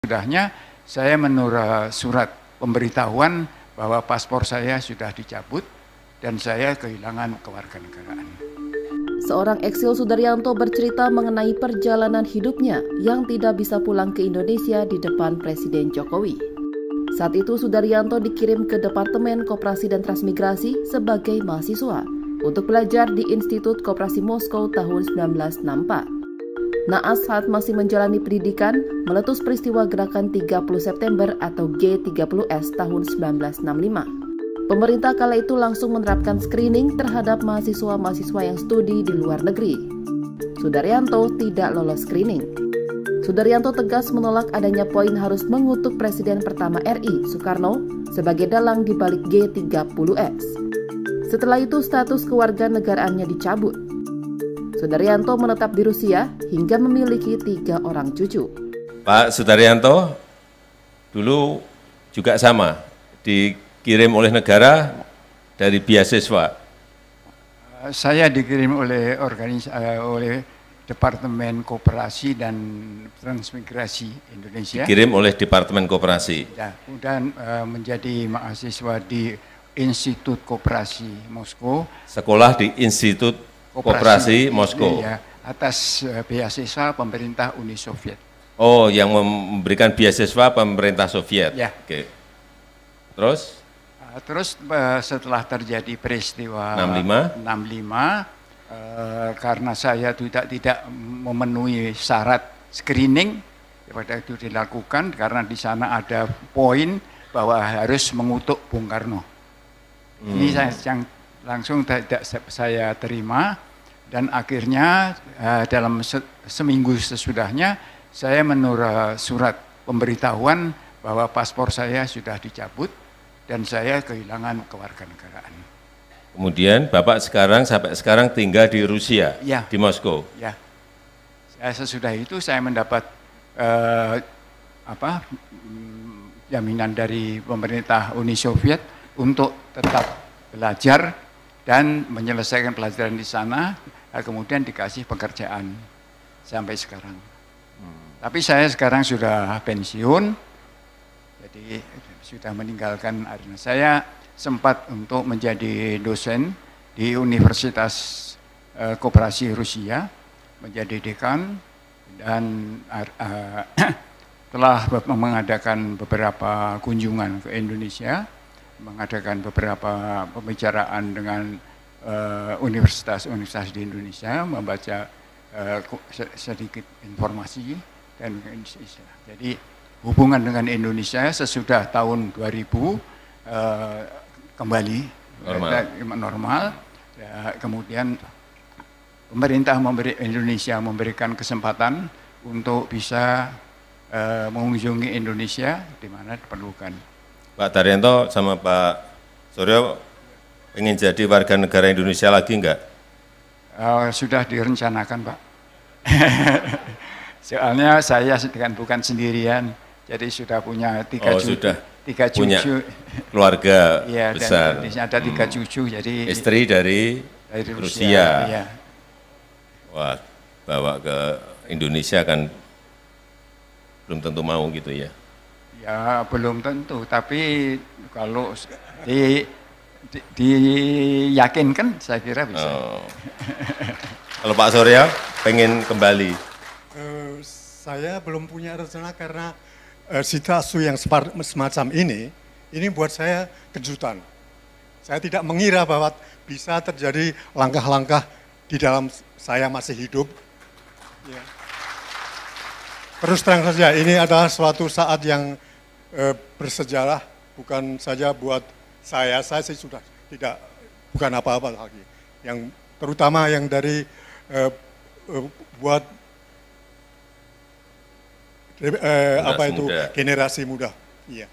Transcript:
Sudahnya saya menurut surat pemberitahuan bahwa paspor saya sudah dicabut dan saya kehilangan kewarganegaraan. Seorang eksil Sudaryanto bercerita mengenai perjalanan hidupnya yang tidak bisa pulang ke Indonesia di depan Presiden Jokowi. Saat itu Sudaryanto dikirim ke Departemen Koperasi dan Transmigrasi sebagai mahasiswa untuk belajar di Institut Koperasi Moskow tahun 1964. Naas saat masih menjalani pendidikan, meletus peristiwa gerakan 30 September atau G30S tahun 1965. Pemerintah kala itu langsung menerapkan screening terhadap mahasiswa-mahasiswa yang studi di luar negeri. Sudaryanto tidak lolos screening. Sudaryanto tegas menolak adanya poin harus mengutuk Presiden pertama RI, Soekarno, sebagai dalang di balik G30S. Setelah itu status kewarganegaraannya dicabut. Sudaryanto menetap di Rusia hingga memiliki 3 orang cucu. Pak Sudaryanto dulu juga sama, dikirim oleh negara dari beasiswa. Saya dikirim oleh Departemen Koperasi dan Transmigrasi Indonesia. Dikirim oleh Departemen Koperasi. Ya, kemudian menjadi mahasiswa di Institut Koperasi Moskow. Sekolah di Institut Koperasi Moskow. Ya, atas beasiswa pemerintah Uni Soviet. Oh, yang memberikan beasiswa pemerintah Soviet. Ya. Oke. Terus? Terus setelah terjadi peristiwa 65, karena saya tidak memenuhi syarat screening, pada itu dilakukan karena di sana ada poin bahwa harus mengutuk Bung Karno. Ini yang langsung tidak saya terima. Dan akhirnya dalam seminggu sesudahnya saya menurut surat pemberitahuan bahwa paspor saya sudah dicabut dan saya kehilangan kewarganegaraan. Kemudian Bapak sampai sekarang tinggal di Rusia, ya, di Moskow. Ya, sesudah itu saya mendapat jaminan dari pemerintah Uni Soviet untuk tetap belajar dan menyelesaikan pelajaran di sana. Kemudian dikasih pekerjaan sampai sekarang. Tapi saya sekarang sudah pensiun, jadi sudah meninggalkan arena. Saya sempat untuk menjadi dosen di Universitas Koperasi Rusia, menjadi dekan, dan telah mengadakan beberapa kunjungan ke Indonesia, mengadakan beberapa pembicaraan dengan universitas-universitas di Indonesia, membaca sedikit informasi dan jadi hubungan dengan Indonesia sesudah tahun 2000 kembali normal. Ya, kemudian pemerintah Indonesia memberikan kesempatan untuk bisa mengunjungi Indonesia di mana diperlukan. Pak Daryanto sama Pak Suryo ingin jadi warga negara Indonesia lagi enggak? Sudah direncanakan, Pak. Soalnya saya bukan sendirian, jadi sudah punya tiga cucu. Punya keluarga ya, besar. Dan di sini ada 3 cucu, jadi istri dari Rusia. Ya. Wah, bawa ke Indonesia kan belum tentu mau gitu ya? Ya, belum tentu, tapi kalau diyakinkan saya kira bisa. Oh. Kalau Pak Surya pengen kembali? Saya belum punya rencana karena situasi yang semacam ini buat saya kejutan. Saya tidak mengira bahwa bisa terjadi langkah-langkah di dalam saya masih hidup. Ya. Terus terang saja, ini adalah suatu saat yang bersejarah, bukan saja buat saya sih sudah bukan apa-apa lagi. Yang terutama yang dari buat generasi muda. generasi muda. Iya.